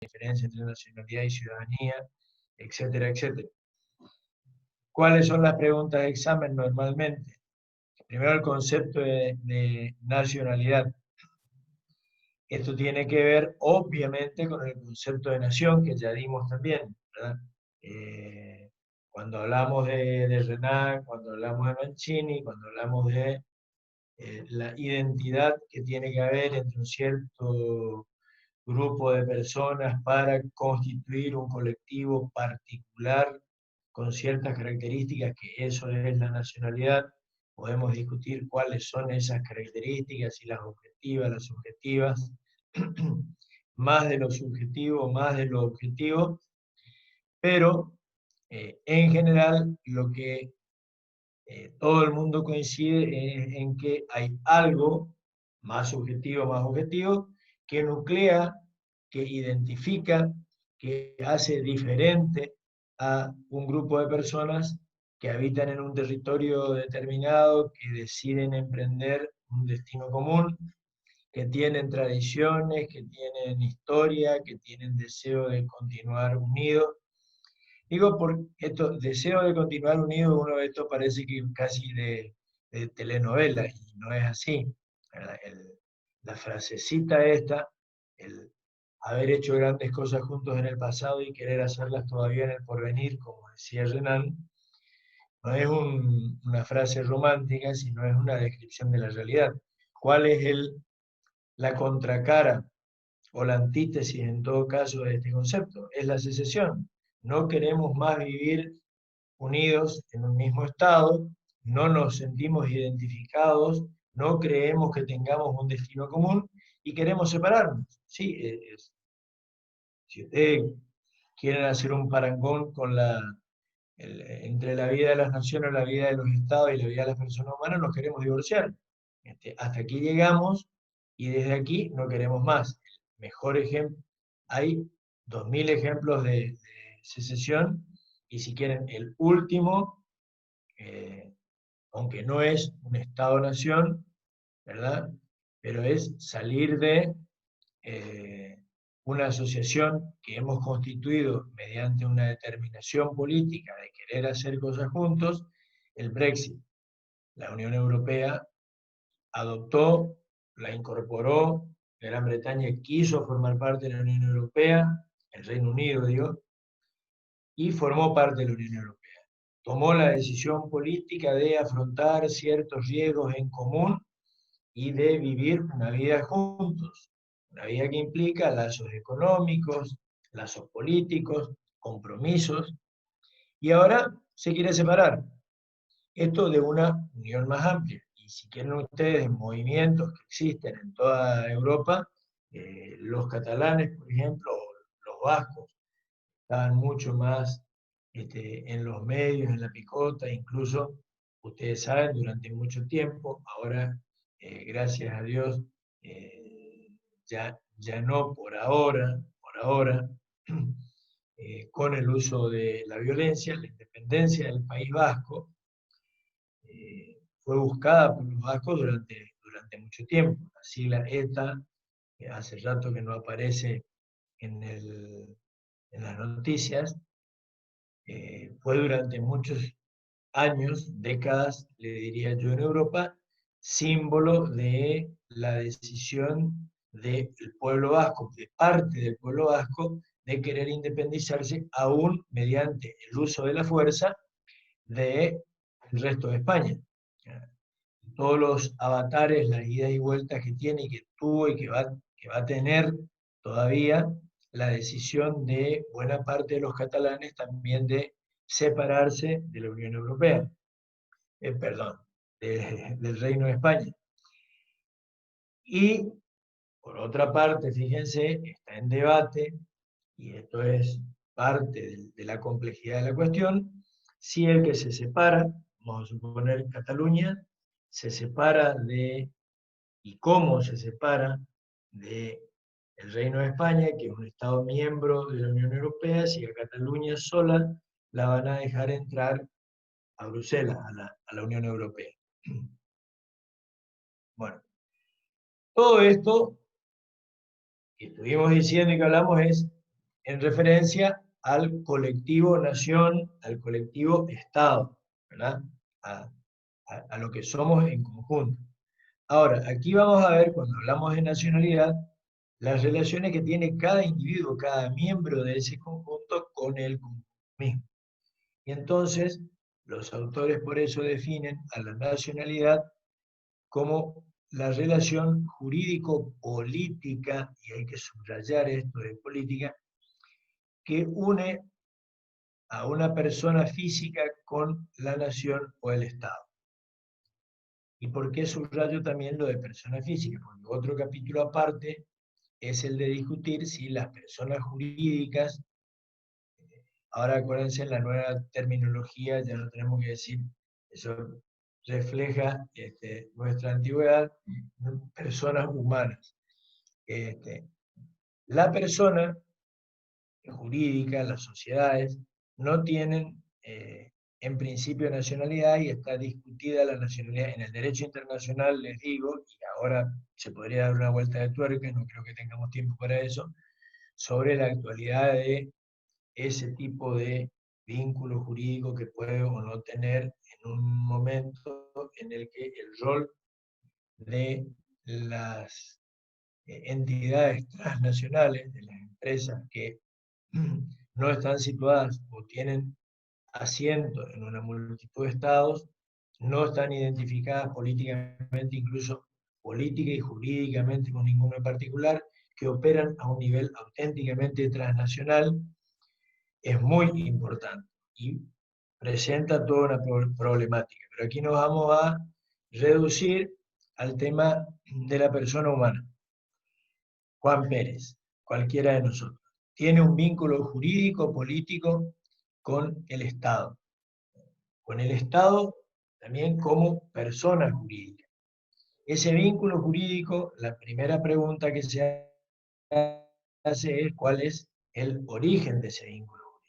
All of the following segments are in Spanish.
diferencia entre nacionalidad y ciudadanía, etcétera, etcétera. ¿Cuáles son las preguntas de examen normalmente? Primero, el concepto de nacionalidad. Esto tiene que ver, obviamente, con el concepto de nación, que ya dimos también, ¿verdad? Cuando hablamos de Renan, cuando hablamos de Mancini, cuando hablamos de la identidad que tiene que haber entre un cierto grupo de personas para constituir un colectivo particular con ciertas características, que eso es la nacionalidad. Podemos discutir cuáles son esas características, si las objetivas, las subjetivas, más de lo subjetivo, más de lo objetivo, pero en general lo que todo el mundo coincide en que hay algo más subjetivo, más objetivo, que nuclea, que identifica, que hace diferente a un grupo de personas que habitan en un territorio determinado, que deciden emprender un destino común, que tienen tradiciones, que tienen historia, que tienen deseo de continuar unidos. Digo, por esto, deseo de continuar unidos, uno de estos parece que casi de telenovela, y no es así. La frasecita esta, el haber hecho grandes cosas juntos en el pasado y querer hacerlas todavía en el porvenir, como decía Renan, no es una frase romántica, sino es una descripción de la realidad. ¿Cuál es la contracara o la antítesis en todo caso de este concepto? Es la secesión. No queremos más vivir unidos en un mismo estado, no nos sentimos identificados, no creemos que tengamos un destino común y queremos separarnos. Sí, si ustedes quieren hacer un parangón con entre la vida de las naciones, la vida de los estados y la vida de las personas humanas, nos queremos divorciar. Hasta aquí llegamos y desde aquí no queremos más. El mejor ejemplo, hay 2000 ejemplos de secesión, y si quieren el último, aunque no es un Estado-nación, ¿verdad? Pero es salir de una asociación que hemos constituido mediante una determinación política de querer hacer cosas juntos, el Brexit. La Unión Europea adoptó, la incorporó, Gran Bretaña quiso formar parte de la Unión Europea, el Reino Unido, digo, y formó parte de la Unión Europea. Tomó la decisión política de afrontar ciertos riesgos en común y de vivir una vida juntos. Una vida que implica lazos económicos, lazos políticos, compromisos, y ahora se quiere separar. Esto de una unión más amplia. Y si quieren ustedes movimientos que existen en toda Europa, los catalanes, por ejemplo, los vascos, estaban mucho más en los medios, en la picota, incluso, ustedes saben, durante mucho tiempo, ahora, gracias a Dios, ya no por ahora, con el uso de la violencia, la independencia del País Vasco fue buscada por los vascos durante mucho tiempo. La sigla ETA, hace rato que no aparece en las noticias, fue durante muchos años, décadas, le diría yo, en Europa, símbolo de la decisión del pueblo vasco, de parte del pueblo vasco, de querer independizarse aún mediante el uso de la fuerza del resto de España. Todos los avatares, las idas y vueltas que tiene y que tuvo y que va a tener todavía, la decisión de buena parte de los catalanes también de separarse de la Unión Europea, perdón, del Reino de España. Y por otra parte, fíjense, está en debate, y esto es parte de la complejidad de la cuestión, si el que se separa, vamos a suponer Cataluña, se separa y cómo se separa del Reino de España, que es un Estado miembro de la Unión Europea, si a Cataluña sola la van a dejar entrar a Bruselas, a la Unión Europea. Bueno, todo esto que estuvimos diciendo y que hablamos es en referencia al colectivo nación, al colectivo Estado, ¿verdad? A lo que somos en conjunto. Ahora, aquí vamos a ver, cuando hablamos de nacionalidad, las relaciones que tiene cada individuo, cada miembro de ese conjunto con el conjunto mismo. Y entonces, los autores por eso definen a la nacionalidad como la relación jurídico-política, y hay que subrayar esto de política, que une a una persona física con la nación o el Estado. ¿Y por qué subrayo también lo de persona física? Porque otro capítulo aparte es el de discutir si las personas jurídicas, ahora acuérdense, en la nueva terminología ya no tenemos que decir, eso refleja nuestra antigüedad, personas humanas. La persona jurídica, las sociedades, no tienen en principio nacionalidad, y está discutida la nacionalidad en el derecho internacional, les digo, y ahora se podría dar una vuelta de tuerca, no creo que tengamos tiempo para eso, sobre la actualidad de ese tipo de vínculo jurídico que puede o no tener en un momento en el que el rol de las entidades transnacionales, de las empresas que no están situadas o tienen asiento en una multitud de estados, no están identificadas políticamente, incluso política y jurídicamente con ninguno en particular, que operan a un nivel auténticamente transnacional, es muy importante y presenta toda una problemática. Pero aquí nos vamos a reducir al tema de la persona humana. Juan Pérez, cualquiera de nosotros, tiene un vínculo jurídico, político con el Estado. Con el Estado también como persona jurídica. Ese vínculo jurídico, la primera pregunta que se hace es cuál es el origen de ese vínculo jurídico.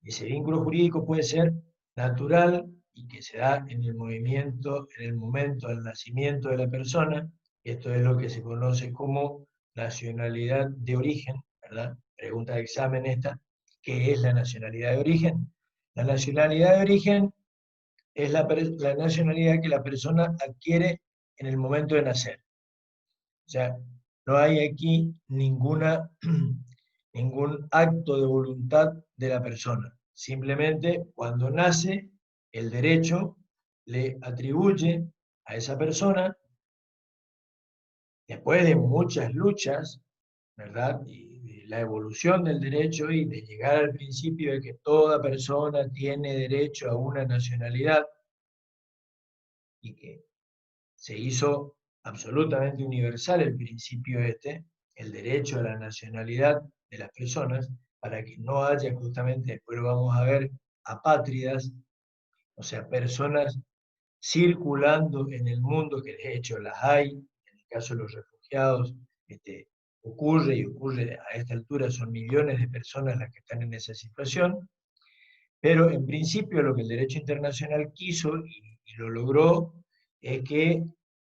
Ese vínculo jurídico puede ser natural y que se da en el movimiento, en el momento del nacimiento de la persona. Esto es lo que se conoce como nacionalidad de origen, ¿verdad? Pregunta de examen esta, ¿qué es la nacionalidad de origen? La nacionalidad de origen es la nacionalidad que la persona adquiere en el momento de nacer. O sea, no hay aquí ningún acto de voluntad de la persona. Simplemente cuando nace, el derecho le atribuye a esa persona, después de muchas luchas, ¿verdad? Y la evolución del derecho y de llegar al principio de que toda persona tiene derecho a una nacionalidad, y que se hizo absolutamente universal el principio el derecho a la nacionalidad de las personas, para que no haya justamente, después lo vamos a ver, apátridas, o sea, personas circulando en el mundo, que de hecho las hay, en el caso de los refugiados, ocurre y ocurre a esta altura, son millones de personas las que están en esa situación, pero en principio lo que el derecho internacional quiso y lo logró es que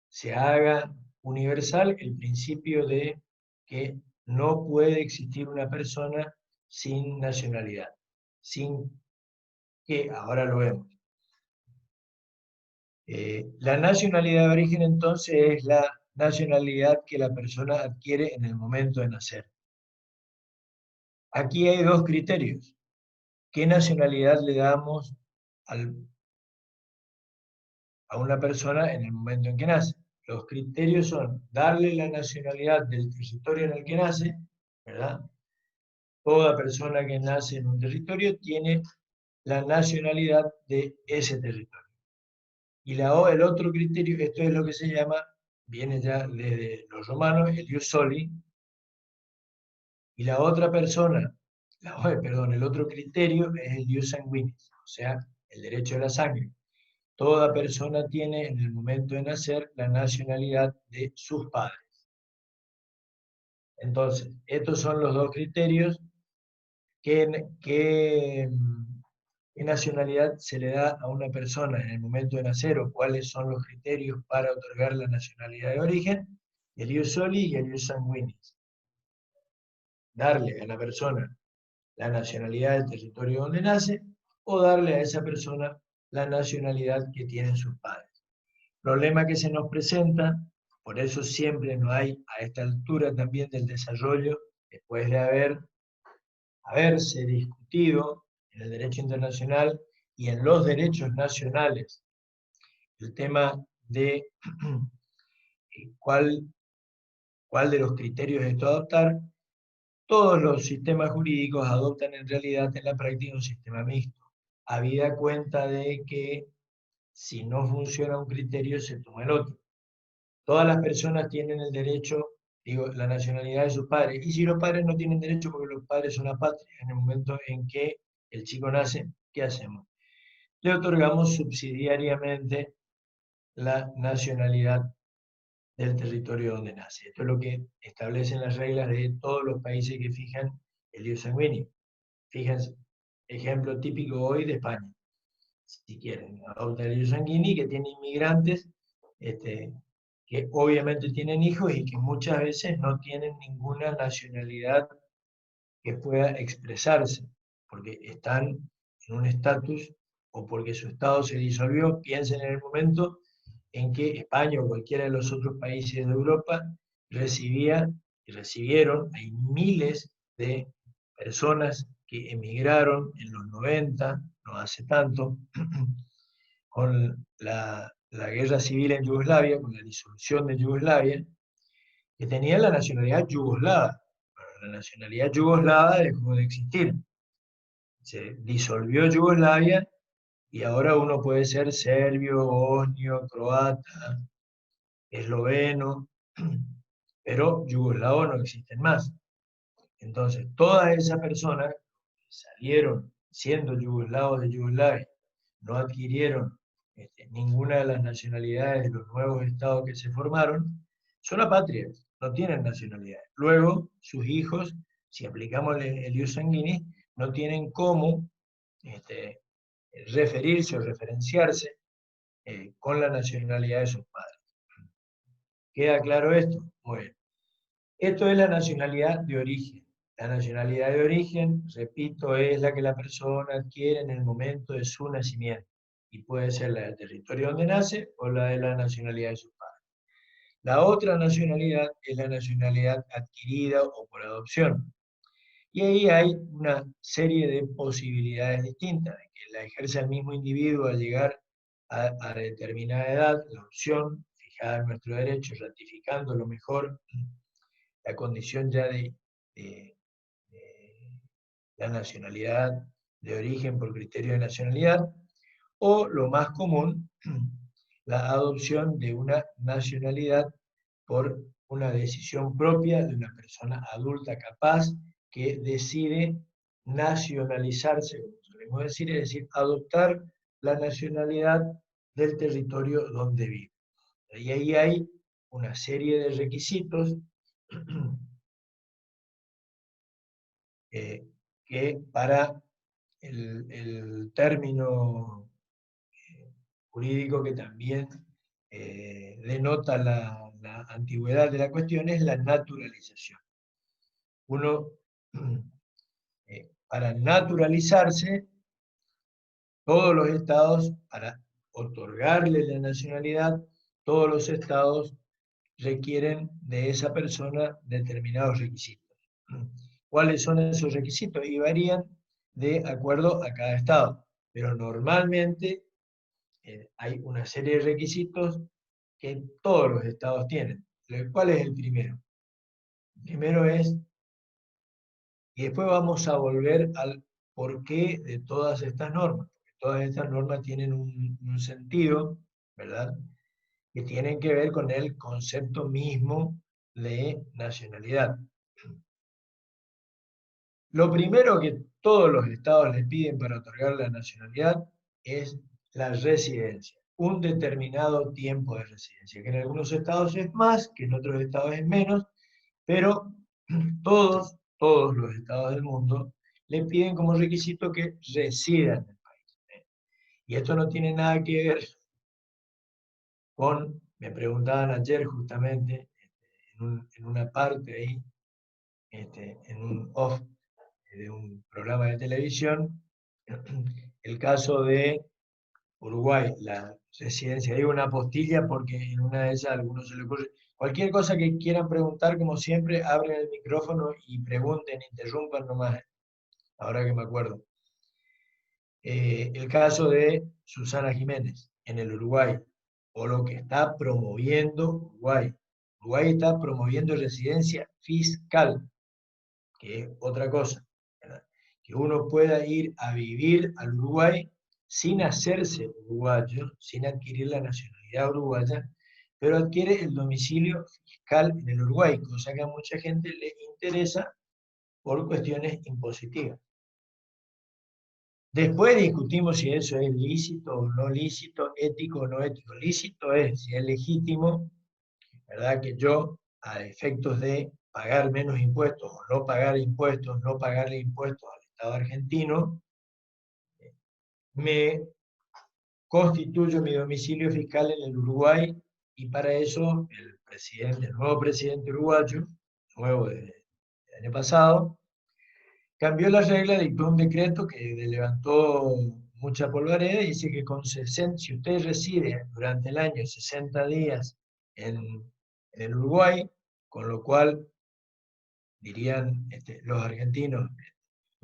se haga universal el principio de que no puede existir una persona sin nacionalidad, sin que, ahora lo vemos. La nacionalidad de origen entonces es la nacionalidad que la persona adquiere en el momento de nacer. Aquí hay dos criterios. ¿Qué nacionalidad le damos a una persona en el momento en que nace? Los criterios son darle la nacionalidad del territorio en el que nace, ¿verdad? Toda persona que nace en un territorio tiene la nacionalidad de ese territorio. Y el otro criterio, esto es lo que se llama, viene ya desde los romanos, el ius soli, y la otra persona, el otro criterio es el ius sanguinis, o sea, el derecho de la sangre. Toda persona tiene en el momento de nacer la nacionalidad de sus padres. Entonces, estos son los dos criterios. ¿Qué nacionalidad se le da a una persona en el momento de nacer, o cuáles son los criterios para otorgar la nacionalidad de origen? El ius soli y el ius sanguinis. Darle a la persona la nacionalidad del territorio donde nace, o darle a esa persona la nacionalidad que tienen sus padres. Problema que se nos presenta, por eso siempre no hay, a esta altura también del desarrollo, después de haberse discutido en el derecho internacional y en los derechos nacionales, el tema de cuál de los criterios esto adoptar. Todos los sistemas jurídicos adoptan en realidad en la práctica un sistema mixto, habida cuenta de que si no funciona un criterio se toma el otro. Todas las personas tienen el derecho, digo, la nacionalidad de sus padres, y si los padres no tienen derecho porque los padres son apátridas, en el momento en que el chico nace, ¿qué hacemos? Le otorgamos subsidiariamente la nacionalidad del territorio donde nace. Esto es lo que establecen las reglas de todos los países que fijan el ius sanguinis. Fíjense, ejemplo típico hoy de España. Si quieren, adopta el ius sanguinis, que tiene inmigrantes, que obviamente tienen hijos y que muchas veces no tienen ninguna nacionalidad que pueda expresarse, porque están en un estatus o porque su estado se disolvió. Piensen en el momento en que España o cualquiera de los otros países de Europa recibía y recibieron, hay miles de personas que emigraron en los 90, no hace tanto, con la guerra civil en Yugoslavia, con la disolución de Yugoslavia, que tenían la nacionalidad yugoslava. La nacionalidad yugoslava dejó de existir. Se disolvió Yugoslavia y ahora uno puede ser serbio, bosnio, croata, esloveno, pero yugoslavos no existen más. Entonces, todas esas personas que salieron siendo yugoslavos de Yugoslavia, no adquirieron ninguna de las nacionalidades de los nuevos estados que se formaron, son apátridas, no tienen nacionalidad. Luego, sus hijos, si aplicamos el ius sanguinis, no tienen cómo referirse o referenciarse con la nacionalidad de sus padres. ¿Queda claro esto? Muy bien. Esto es la nacionalidad de origen. La nacionalidad de origen, repito, es la que la persona adquiere en el momento de su nacimiento. Y puede ser la del territorio donde nace o la de la nacionalidad de sus padres. La otra nacionalidad es la nacionalidad adquirida o por adopción. Y ahí hay una serie de posibilidades distintas, de que la ejerza el mismo individuo al llegar a determinada edad, la opción fijada en nuestro derecho, ratificando lo mejor la condición ya de la nacionalidad de origen por criterio de nacionalidad, o lo más común, la adopción de una nacionalidad por una decisión propia de una persona adulta capaz que decide nacionalizarse, como solemos decir, es decir, adoptar la nacionalidad del territorio donde vive. Y ahí hay una serie de requisitos que para el término jurídico que también denota la antigüedad de la cuestión es la naturalización. Uno, para naturalizarse, todos los estados, para otorgarle la nacionalidad, todos los estados requieren de esa persona determinados requisitos. ¿Cuáles son esos requisitos? Y varían de acuerdo a cada estado, pero normalmente hay una serie de requisitos que todos los estados tienen. ¿Cuál es el primero? El primero es, y después vamos a volver al porqué de todas estas normas, porque todas estas normas tienen un sentido, ¿verdad?, que tienen que ver con el concepto mismo de nacionalidad. Lo primero que todos los estados les piden para otorgar la nacionalidad es la residencia, un determinado tiempo de residencia, que en algunos estados es más, que en otros estados es menos, pero todos los estados del mundo le piden como requisito que residan en el país. Y esto no tiene nada que ver con, me preguntaban ayer justamente, en una parte ahí, en un off, de un programa de televisión el caso de Uruguay, la residencia. Digo una postilla porque en una de esas a algunos se le ocurre. Cualquier cosa que quieran preguntar, como siempre, abren el micrófono y pregunten, interrumpan nomás, ahora que me acuerdo. El caso de Susana Jiménez en el Uruguay, o lo que está promoviendo Uruguay. Uruguay está promoviendo residencia fiscal, que es otra cosa, ¿verdad? Que uno pueda ir a vivir al Uruguay sin hacerse uruguayo, sin adquirir la nacionalidad uruguaya, pero adquiere el domicilio fiscal en el Uruguay, cosa que a mucha gente le interesa por cuestiones impositivas. Después discutimos si eso es lícito o no lícito, ético o no ético. Lícito es si es legítimo, ¿verdad? Que yo, a efectos de pagar menos impuestos o no pagar impuestos, no pagarle impuestos al Estado argentino, me constituyo mi domicilio fiscal en el Uruguay y para eso el nuevo presidente uruguayo, nuevo del año pasado, cambió la regla, dictó un decreto que levantó mucha polvareda y dice que si usted reside durante el año 60 días en el Uruguay, con lo cual dirían los argentinos,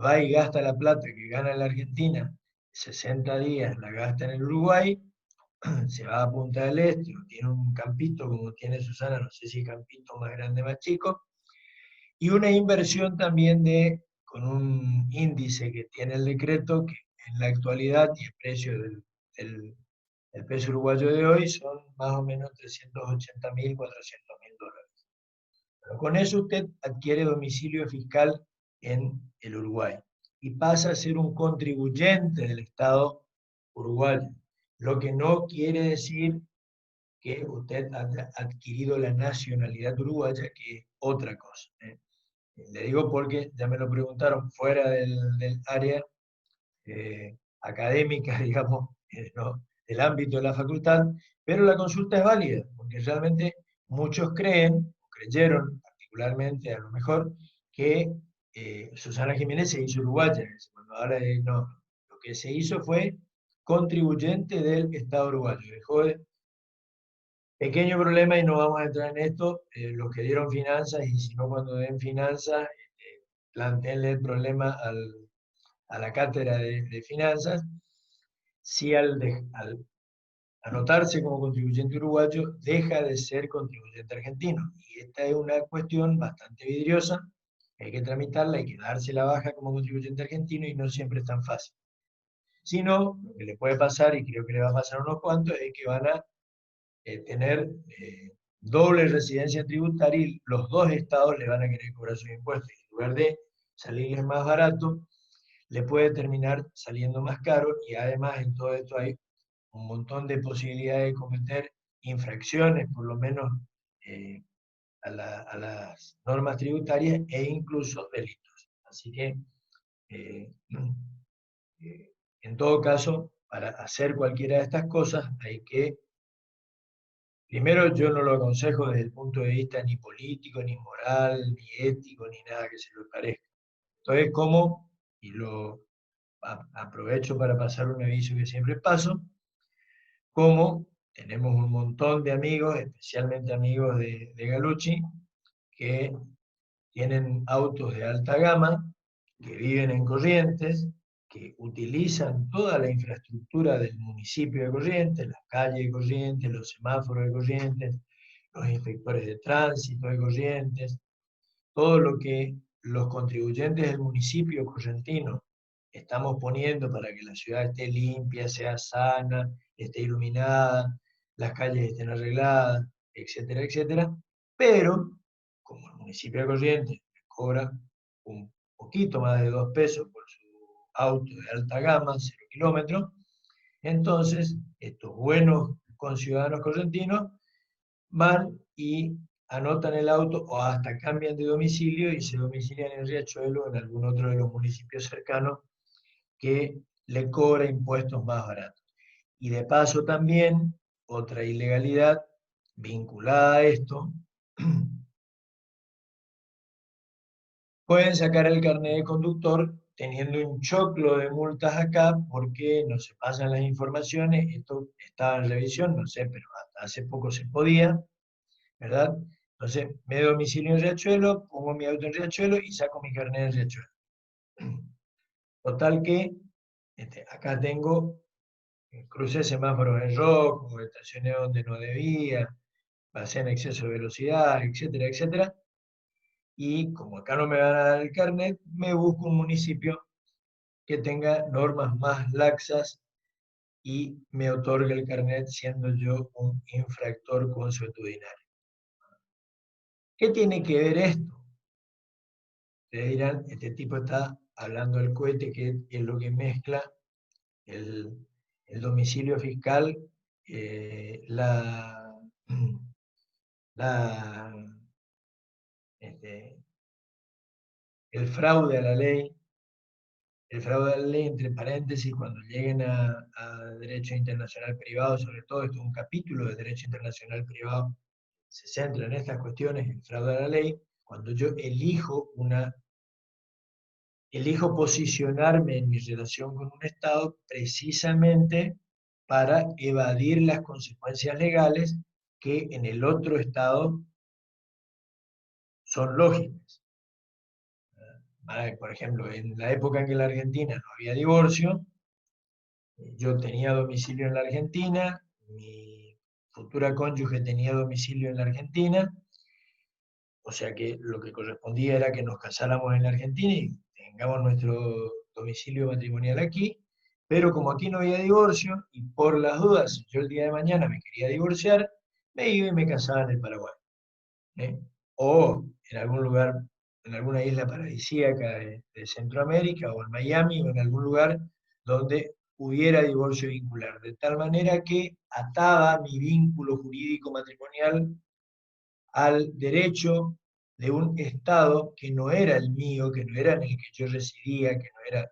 va y gasta la plata que gana en la Argentina, 60 días la gasta en el Uruguay, se va a Punta del Este, o tiene un campito como tiene Susana, no sé si campito más grande, más chico, y una inversión también con un índice que tiene el decreto, que en la actualidad y el precio el peso uruguayo de hoy son más o menos 380.000, 400.000 dólares. Pero con eso usted adquiere domicilio fiscal en el Uruguay y pasa a ser un contribuyente del Estado uruguayo, lo que no quiere decir que usted ha adquirido la nacionalidad uruguaya, que es otra cosa, ¿eh? Le digo porque ya me lo preguntaron fuera del área académica, digamos, ¿no? Del ámbito de la facultad, pero la consulta es válida, porque realmente muchos creen, o creyeron particularmente a lo mejor, que Susana Jiménez se hizo uruguaya, cuando ahora no, lo que se hizo fue contribuyente del Estado uruguayo, dejó de. Pequeño problema, y no vamos a entrar en esto, los que dieron finanzas, y si no cuando den finanzas, planteenle el problema a la cátedra de finanzas, si al anotarse como contribuyente uruguayo deja de ser contribuyente argentino. Y esta es una cuestión bastante vidriosa, hay que tramitarla, hay que darse la baja como contribuyente argentino y no siempre es tan fácil. Si no, lo que le puede pasar, y creo que le va a pasar a unos cuantos, es que van a tener doble residencia tributaria y los dos estados le van a querer cobrar sus impuestos. Y en lugar de salirles más barato, le puede terminar saliendo más caro, y además en todo esto hay un montón de posibilidades de cometer infracciones, por lo menos a las normas tributarias, e incluso delitos. Así que, en todo caso, para hacer cualquiera de estas cosas hay que, primero, yo no lo aconsejo desde el punto de vista ni político, ni moral, ni ético, ni nada que se lo parezca. Entonces, ¿cómo? Y lo aprovecho para pasar un aviso que siempre paso, como tenemos un montón de amigos, especialmente amigos de Galucci, que tienen autos de alta gama, que viven en Corrientes, que utilizan toda la infraestructura del municipio de Corrientes, las calles de Corrientes, los semáforos de Corrientes, los inspectores de tránsito de Corrientes, todo lo que los contribuyentes del municipio correntino estamos poniendo para que la ciudad esté limpia, sea sana, esté iluminada, las calles estén arregladas, etcétera, etcétera. Pero, como el municipio de Corrientes cobra un poquito más de 2 pesos por su auto de alta gama, 0 kilómetros, entonces estos buenos conciudadanos correntinos van y anotan el auto o hasta cambian de domicilio y se domicilian en Riachuelo o en algún otro de los municipios cercanos que le cobra impuestos más baratos. Y de paso también, otra ilegalidad vinculada a esto, pueden sacar el carnet de conductor teniendo un choclo de multas acá porque no se pasan las informaciones. Esto estaba en revisión, no sé, pero hasta hace poco se podía, ¿verdad? Entonces, me domicilio en Riachuelo, pongo mi auto en Riachuelo y saco mi carnet en Riachuelo. Total que acá tengo, crucé semáforos en rojo, estacioné donde no debía, pasé en exceso de velocidad, etcétera, etcétera. Y como acá no me van a dar el carnet, me busco un municipio que tenga normas más laxas y me otorgue el carnet siendo yo un infractor consuetudinario. ¿Qué tiene que ver esto? Ustedes dirán, este tipo está hablando del cohete, que es lo que mezcla el, el domicilio fiscal, la, la, este, el fraude a la ley. El fraude a la ley, entre paréntesis, cuando lleguen a derecho internacional privado, sobre todo, esto es un capítulo de derecho internacional privado, se centra en estas cuestiones, el fraude a la ley, cuando yo elijo posicionarme en mi relación con un Estado precisamente para evadir las consecuencias legales que en el otro Estado son lógicas. Por ejemplo, en la época en que en la Argentina no había divorcio, yo tenía domicilio en la Argentina, mi futura cónyuge tenía domicilio en la Argentina, o sea que lo que correspondía era que nos casáramos en la Argentina y tengamos nuestro domicilio matrimonial aquí, pero como aquí no había divorcio, y por las dudas, si yo el día de mañana me quería divorciar, me iba y me casaba en el Paraguay, ¿eh? O en algún lugar, en alguna isla paradisíaca de Centroamérica, o en Miami, o en algún lugar donde hubiera divorcio vincular, de tal manera que ataba mi vínculo jurídico matrimonial al derecho de un Estado que no era el mío, que no era en el que yo residía, que no era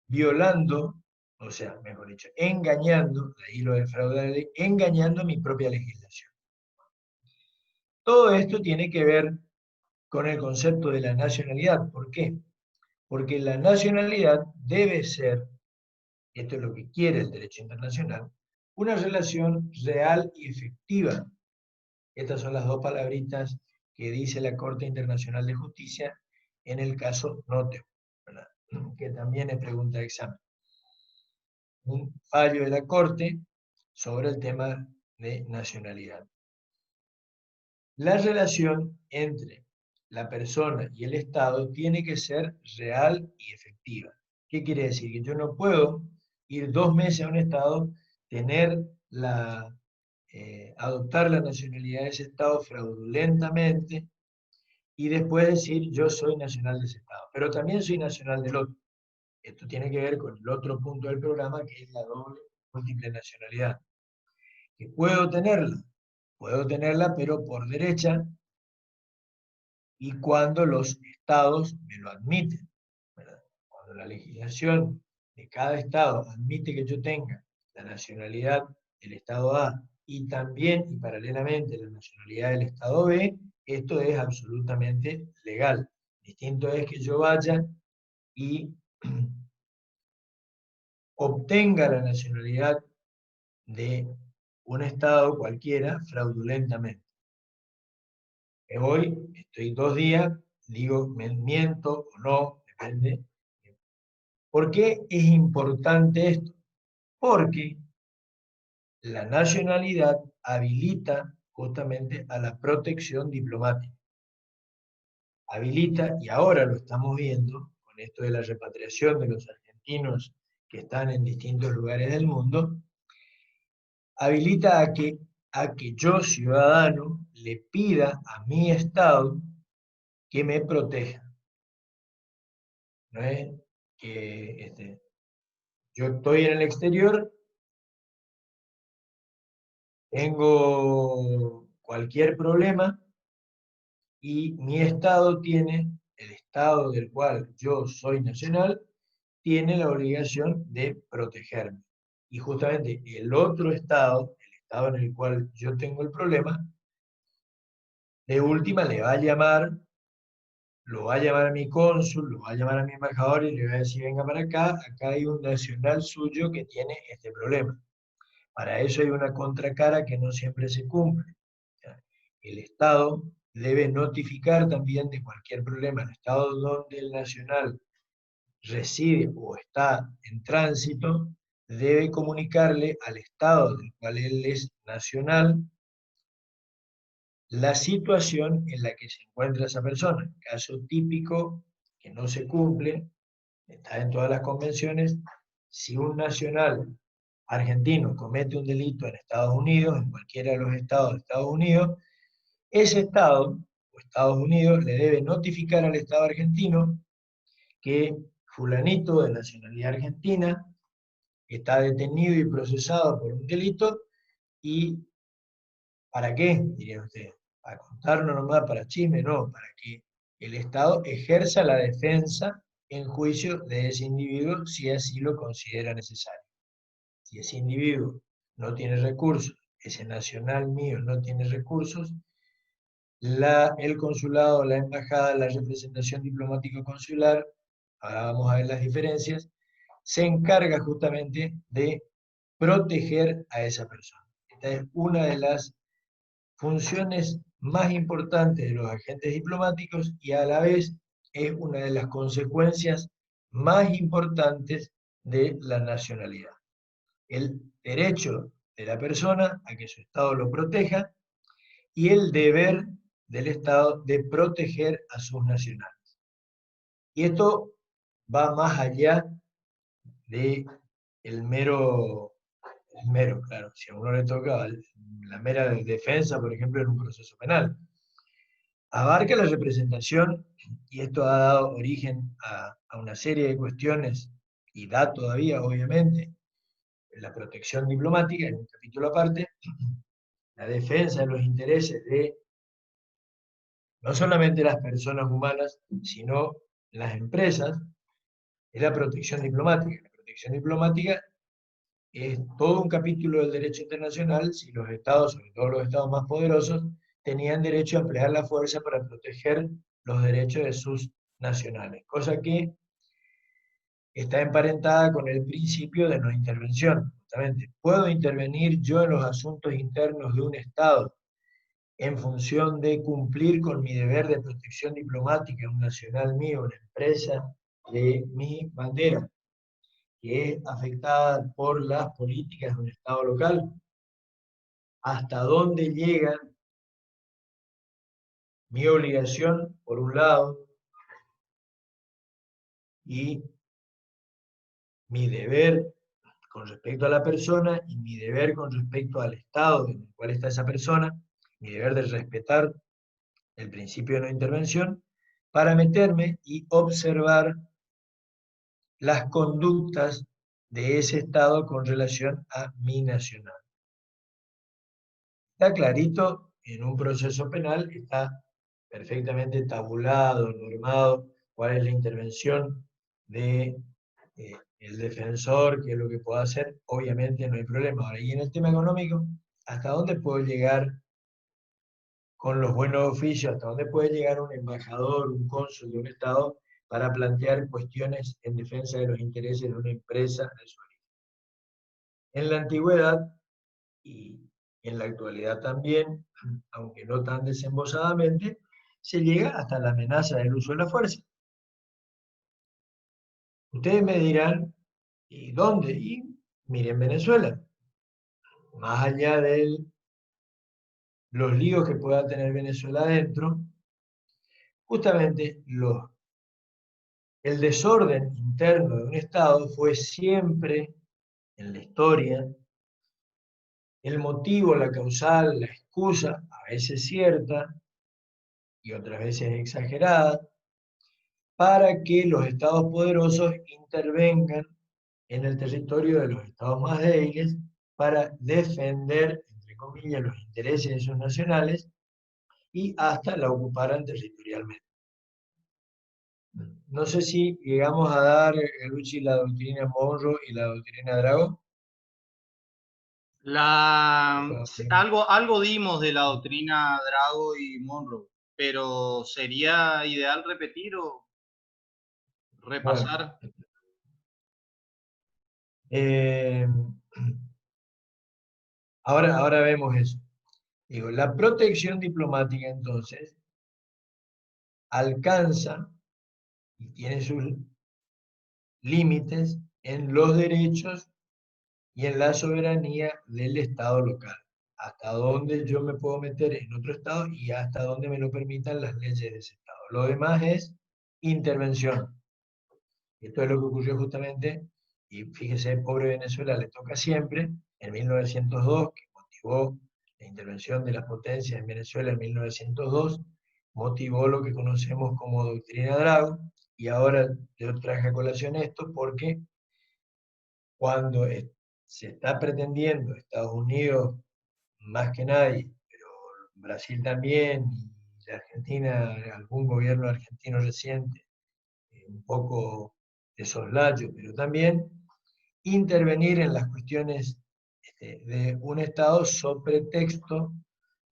violando, o sea, mejor dicho, engañando, de ahí lo de fraude a la ley, engañando mi propia legislación. Todo esto tiene que ver con el concepto de la nacionalidad. ¿Por qué? Porque la nacionalidad debe ser, esto es lo que quiere el derecho internacional, una relación real y efectiva. Estas son las dos palabritas que dice la Corte Internacional de Justicia en el caso Note, ¿verdad? Que también es pregunta de examen. Un fallo de la Corte sobre el tema de nacionalidad. La relación entre la persona y el Estado tiene que ser real y efectiva. ¿Qué quiere decir? Que yo no puedo ir 2 meses a un Estado, tener adoptar la nacionalidad de ese Estado fraudulentamente y después decir yo soy nacional de ese Estado, pero también soy nacional del otro. Esto tiene que ver con el otro punto del programa, que es la doble múltiple nacionalidad. Que puedo tenerla, pero por derecha, y cuando los estados me lo admiten, ¿verdad? Cuando la legislación de cada estado admite que yo tenga la nacionalidad del estado A y también y paralelamente la nacionalidad del estado B, esto es absolutamente legal. Distinto es que yo vaya y obtenga la nacionalidad de un estado cualquiera fraudulentamente. Me voy, estoy 2 días, digo, me miento o no, depende. ¿Por qué es importante esto? Porque la nacionalidad habilita justamente a la protección diplomática. Habilita, y ahora lo estamos viendo, con esto de la repatriación de los argentinos que están en distintos lugares del mundo, habilita a que yo, ciudadano, le pida a mi Estado que me proteja. No es que yo estoy en el exterior, tengo cualquier problema y mi Estado el Estado del cual yo soy nacional, tiene la obligación de protegerme. Y justamente el otro Estado, el Estado en el cual yo tengo el problema, de última le va a llamar lo va a llamar a mi cónsul, lo va a llamar a mi embajador y le va a decir, venga para acá, acá hay un nacional suyo que tiene este problema. Para eso hay una contracara que no siempre se cumple. O sea, el Estado debe notificar también de cualquier problema. El Estado donde el nacional reside o está en tránsito, debe comunicarle al Estado del cual él es nacional la situación en la que se encuentra esa persona. Caso típico que no se cumple, está en todas las convenciones, si un nacional argentino comete un delito en Estados Unidos, en cualquiera de los estados de Estados Unidos, ese estado o Estados Unidos le debe notificar al Estado argentino que fulanito de nacionalidad argentina está detenido y procesado por un delito y ¿para qué? Diría usted. ¿Para contarnos nomás, para chisme? No, para que el Estado ejerza la defensa en juicio de ese individuo si así lo considera necesario. Si ese individuo no tiene recursos, ese nacional mío no tiene recursos, el consulado, la embajada, la representación diplomático-consular, ahora vamos a ver las diferencias, se encarga justamente de proteger a esa persona. Esta es una de las funciones más importantes de los agentes diplomáticos y a la vez es una de las consecuencias más importantes de la nacionalidad. El derecho de la persona a que su Estado lo proteja y el deber del Estado de proteger a sus nacionales. Y esto va más allá de claro, si a uno le toca la mera defensa, por ejemplo, en un proceso penal. Abarca la representación, y esto ha dado origen a una serie de cuestiones, y da todavía, obviamente, la protección diplomática, en un capítulo aparte, la defensa de los intereses de no solamente las personas humanas, sino las empresas, es la protección diplomática. La protección diplomática es todo un capítulo del derecho internacional si los estados, sobre todo los estados más poderosos, tenían derecho a emplear la fuerza para proteger los derechos de sus nacionales, cosa que está emparentada con el principio de no intervención. Justamente, puedo intervenir yo en los asuntos internos de un estado en función de cumplir con mi deber de protección diplomática, un nacional mío, una empresa de mi bandera, que es afectada por las políticas de un Estado local. ¿Hasta dónde llega mi obligación, por un lado, y mi deber con respecto a la persona y mi deber con respecto al Estado en el cual está esa persona, mi deber de respetar el principio de no intervención, para meterme y observar las conductas de ese Estado con relación a mi nacional? Está clarito, en un proceso penal está perfectamente tabulado, normado, cuál es la intervención de el defensor, qué es lo que puede hacer, obviamente no hay problema. Ahora, y en el tema económico, ¿hasta dónde puedo llegar con los buenos oficios? ¿Hasta dónde puede llegar un embajador, un cónsul de un Estado para plantear cuestiones en defensa de los intereses de una empresa de su origen? En la antigüedad y en la actualidad también, aunque no tan desembosadamente, se llega hasta la amenaza del uso de la fuerza. Ustedes me dirán, ¿y dónde? Y miren Venezuela. Más allá de los líos que pueda tener Venezuela adentro, justamente el desorden interno de un Estado fue siempre, en la historia, el motivo, la causal, la excusa, a veces cierta y otras veces exagerada, para que los estados poderosos intervengan en el territorio de los estados más débiles para defender, entre comillas, los intereses de sus nacionales y hasta la ocuparan territorialmente. No sé si llegamos a dar, Luchi, la doctrina Monroe y la doctrina Drago. Algo dimos de la doctrina Drago y Monroe. pero sería ideal repetir o Bueno, repasar. eh, ahora vemos eso. Digo, la protección diplomática entonces alcanza y tiene sus límites en los derechos y en la soberanía del Estado local. Hasta dónde yo me puedo meter en otro Estado y hasta dónde me lo permitan las leyes de ese Estado. Lo demás es intervención. Esto es lo que ocurrió justamente, y fíjese, pobre Venezuela le toca siempre, en 1902, que motivó la intervención de las potencias en Venezuela en 1902, motivó lo que conocemos como doctrina Drago, y ahora yo traje a colación esto porque cuando se está pretendiendo, Estados Unidos más que nadie, pero Brasil también, y la Argentina, algún gobierno argentino reciente, un poco de soslayo, pero también intervenir en las cuestiones de un Estado sobre pretexto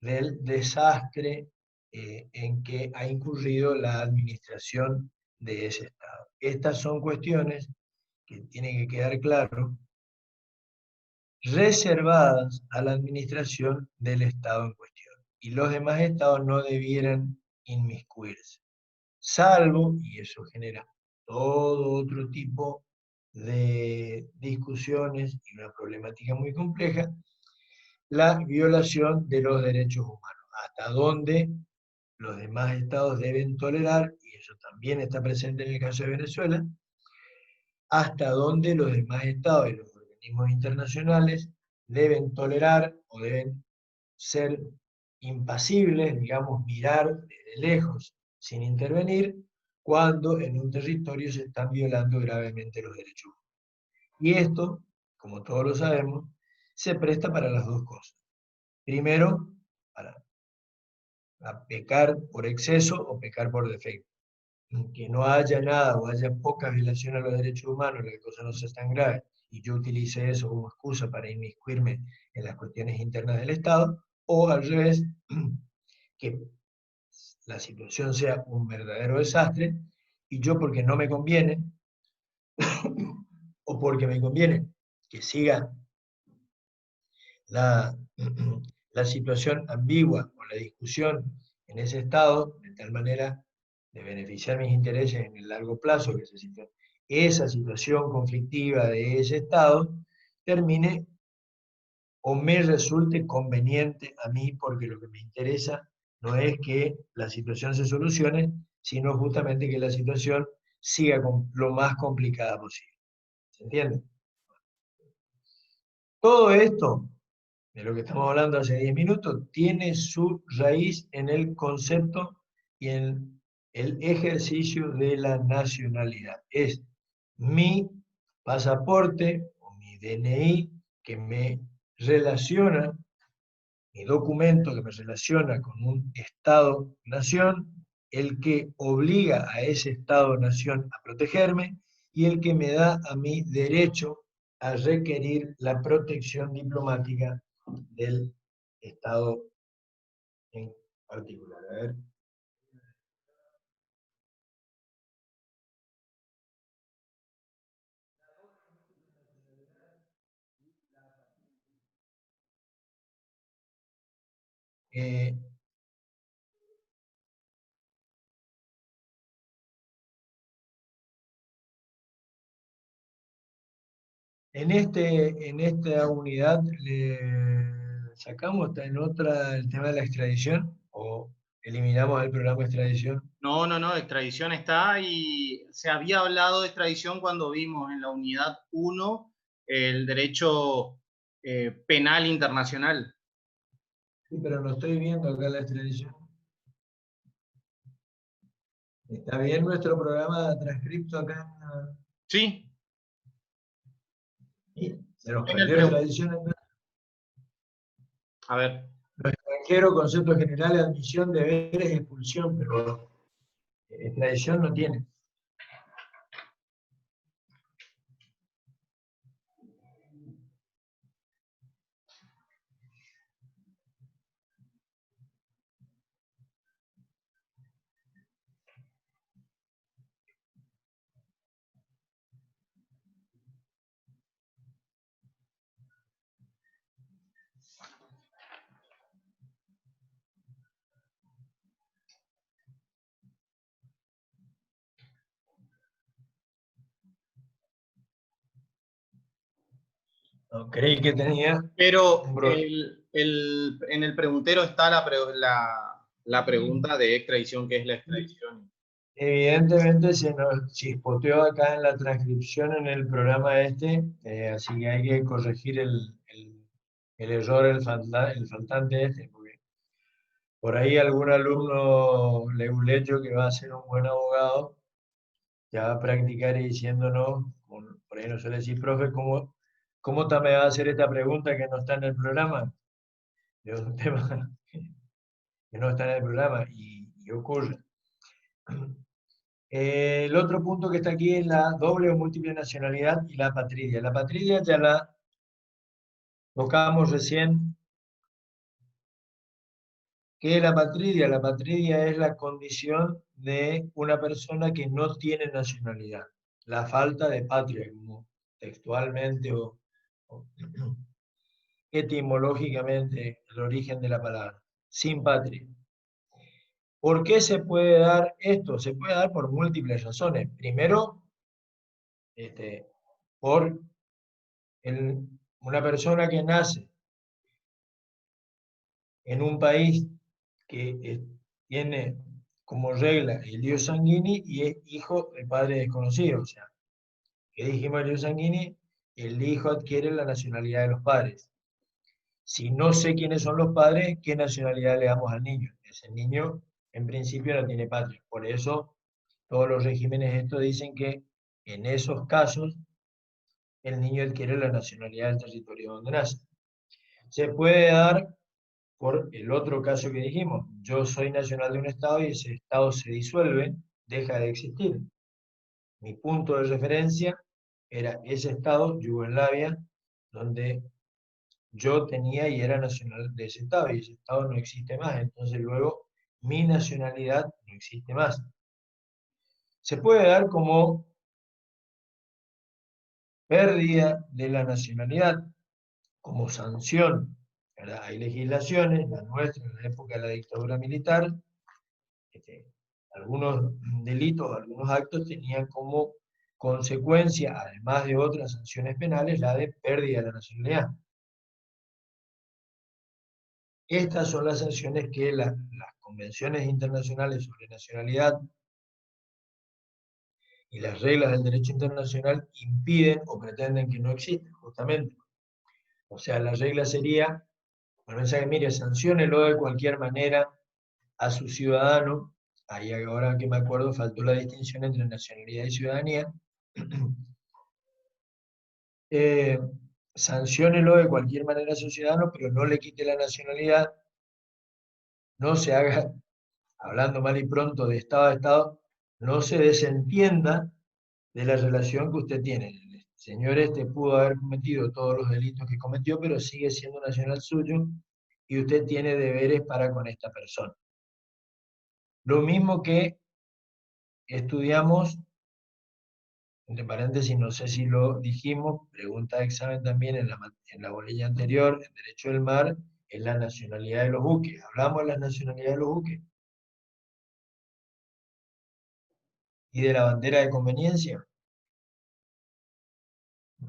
del desastre en que ha incurrido la administración de ese Estado. Estas son cuestiones que tienen que quedar claro, reservadas a la administración del Estado en cuestión. Y los demás estados no debieran inmiscuirse, salvo, y eso genera todo otro tipo de discusiones y una problemática muy compleja, la violación de los derechos humanos, hasta dónde los demás estados deben tolerar, y eso también está presente en el caso de Venezuela, hasta dónde los demás estados y los organismos internacionales deben tolerar o deben ser impasibles, digamos, mirar desde lejos sin intervenir, cuando en un territorio se están violando gravemente los derechos humanos. Y esto, como todos lo sabemos, se presta para las dos cosas. Primero, para pecar por exceso o pecar por defecto. Que no haya nada o haya poca violación a los derechos humanos, la cosa no sea tan grave, y yo utilice eso como excusa para inmiscuirme en las cuestiones internas del Estado, o al revés, que la situación sea un verdadero desastre, y yo porque no me conviene, o porque me conviene que siga la, la situación ambigua o la discusión en ese Estado, de tal manera de beneficiar mis intereses en el largo plazo, que esa situación conflictiva de ese Estado termine o me resulte conveniente a mí, porque lo que me interesa no es que la situación se solucione, sino justamente que la situación siga lo más complicada posible. ¿Se entiende? Todo esto, de lo que estamos hablando hace 10 minutos, tiene su raíz en el concepto y en el ejercicio de la nacionalidad. Es mi pasaporte o mi DNI que me relaciona, mi documento que me relaciona con un Estado-nación, el que obliga a ese Estado-nación a protegerme y el que me da a mí derecho a requerir la protección diplomática del Estado en particular. A ver. Eh, en esta unidad le sacamos en otra el tema de la extradición o eliminamos el programa de extradición. No, no, no, extradición está y se había hablado de extradición cuando vimos en la unidad 1 el derecho penal internacional. Sí, pero no estoy viendo acá la extradición. ¿Está bien nuestro programa transcripto acá? Sí, Sí, se nos en el perdió extradición. a ver, Los extranjeros, conceptos generales, admisión, deberes, expulsión, pero extradición no tiene. No, creí que tenía Pero un brollo. en el preguntero está la pregunta de extradición, ¿qué es la extradición? Evidentemente se nos chispoteó acá en la transcripción en el programa este, así que hay que corregir el error, el faltante este, porque por ahí algún alumno leguleyo que va a ser un buen abogado ya va a practicar y diciéndonos, por ahí no suele decir, profe, ¿cómo me va a hacer esta pregunta que no está en el programa? Es un tema que no está en el programa y ocurre. El otro punto que está aquí es la doble o múltiple nacionalidad y la apatridia. La apatridia ya la tocamos recién. ¿Qué es la apatridia? La apatridia es la condición de una persona que no tiene nacionalidad. La falta de patria, como textualmente o etimológicamente el origen de la palabra. Sin patria. ¿Por qué se puede dar esto? Se puede dar por múltiples razones. Primero, por una persona que nace en un país que tiene como regla el ius sanguinis y es hijo de padre desconocido. O sea, que dijimos el ius sanguinis, el hijo adquiere la nacionalidad de los padres. Si no sé quiénes son los padres, ¿qué nacionalidad le damos al niño? Ese niño, en principio, no tiene patria. Por eso, todos los regímenes estos dicen que en esos casos, el niño adquiere la nacionalidad del territorio donde nace. Se puede dar por el otro caso que dijimos. Yo soy nacional de un Estado y ese Estado se disuelve, deja de existir. Mi punto de referencia era ese Estado, Yugoslavia, donde yo tenía y era nacional de ese Estado, y ese Estado no existe más. Entonces luego mi nacionalidad no existe más. Se puede dar como pérdida de la nacionalidad, como sanción. ¿Verdad? Hay legislaciones, la nuestra en la época de la dictadura militar, este, algunos delitos, algunos actos tenían como consecuencia, además de otras sanciones penales, la de pérdida de la nacionalidad. Estas son las sanciones que las convenciones internacionales sobre nacionalidad y las reglas del derecho internacional impiden o pretenden que no existan, justamente. O sea, la regla sería, el mensaje, mire, sanciónelo de cualquier manera a su ciudadano. Ahí ahora que me acuerdo faltó la distinción entre nacionalidad y ciudadanía. Sanciónelo de cualquier manera a su ciudadano, pero no le quite la nacionalidad, no se haga, hablando mal y pronto de Estado a Estado, no se desentienda de la relación que usted tiene. El señor este pudo haber cometido todos los delitos que cometió, pero sigue siendo nacional suyo y usted tiene deberes para con esta persona. Lo mismo que estudiamos, entre paréntesis, no sé si lo dijimos, pregunta de examen también en la bolilla anterior, en Derecho del Mar, es la nacionalidad de los buques. Hablamos de la nacionalidad de los buques y de la bandera de conveniencia.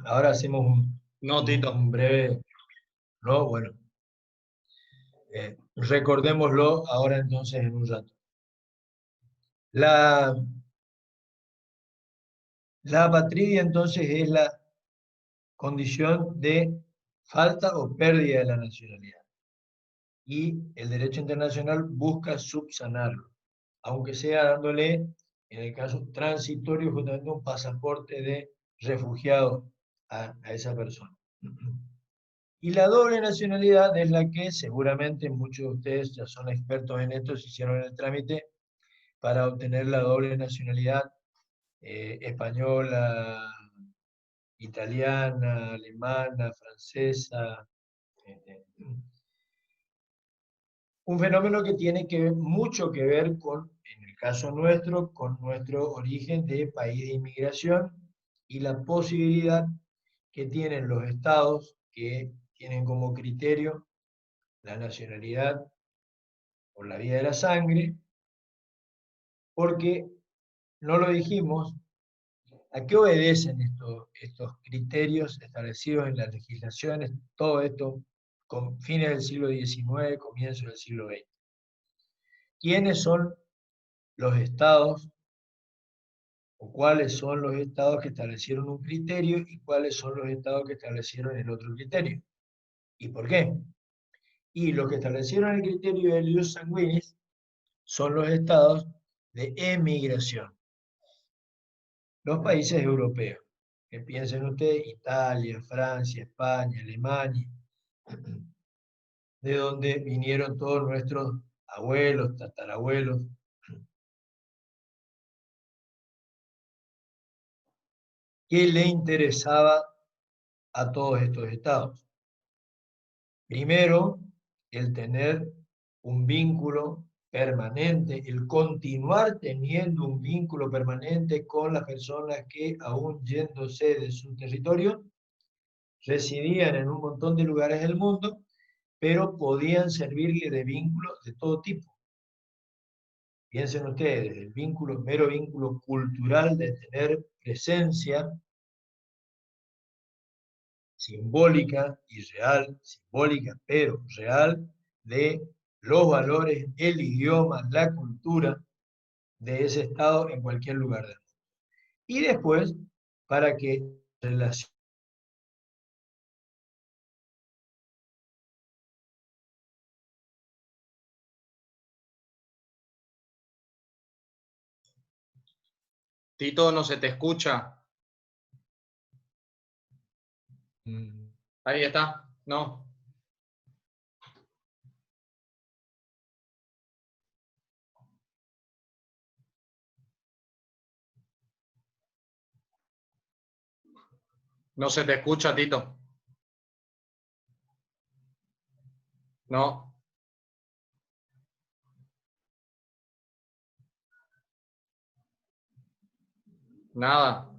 Ahora hacemos No, Tito. un breve, ¿no? Bueno, recordémoslo ahora entonces en un rato. La, la apatridia entonces es la condición de falta o pérdida de la nacionalidad. Y el derecho internacional busca subsanarlo, aunque sea dándole, en el caso transitorio, justamente un pasaporte de refugiado a esa persona. Y la doble nacionalidad es la que seguramente muchos de ustedes ya son expertos en esto, se hicieron el trámite para obtener la doble nacionalidad española, italiana, alemana, francesa. Este, un fenómeno que tiene mucho que ver con, en el caso nuestro, con nuestro origen de país de inmigración y la posibilidad que tienen los estados que tienen como criterio la nacionalidad por la vía de la sangre, porque no lo dijimos, ¿A qué obedecen estos criterios establecidos en las legislaciones? Todo esto con fines del siglo XIX, comienzo del siglo XX. ¿Quiénes son los estados o cuáles son los estados que establecieron un criterio y cuáles son los estados que establecieron el otro criterio? ¿Y por qué? Y los que establecieron el criterio del ius sanguinis son los estados de emigración, los países europeos. Que piensen ustedes, Italia, Francia, España, Alemania, de donde vinieron todos nuestros abuelos, tatarabuelos. ¿Qué le interesaba a todos estos estados? Primero, el tener un vínculo permanente, el continuar teniendo un vínculo permanente con las personas que, aún yéndose de su territorio, residían en un montón de lugares del mundo, pero podían servirle de vínculo de todo tipo. Piensen ustedes, el vínculo, mero vínculo cultural de tener presencia simbólica y real, simbólica pero real, de los valores, el idioma, la cultura de ese estado en cualquier lugar del mundo. Y después, para que relación. Tito, no se te escucha. Ahí está. No. No se te escucha, Tito. No. Nada.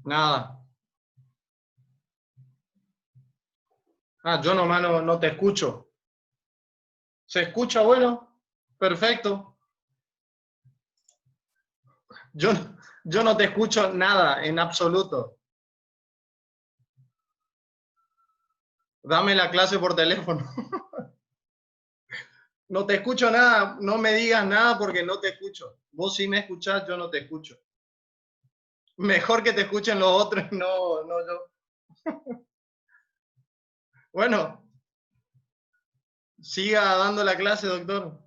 Nada. Ah, yo nomás no te escucho. ¿Se escucha? Bueno, perfecto. Yo, yo no te escucho nada, en absoluto. Dame la clase por teléfono. No te escucho nada, no me digas nada porque no te escucho. Vos sí me escuchás, yo no te escucho. Mejor que te escuchen los otros, no yo. Bueno, siga dando la clase, doctor.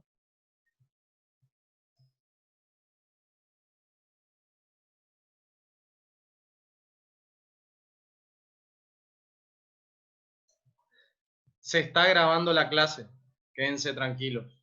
Se está grabando la clase. Quédense tranquilos.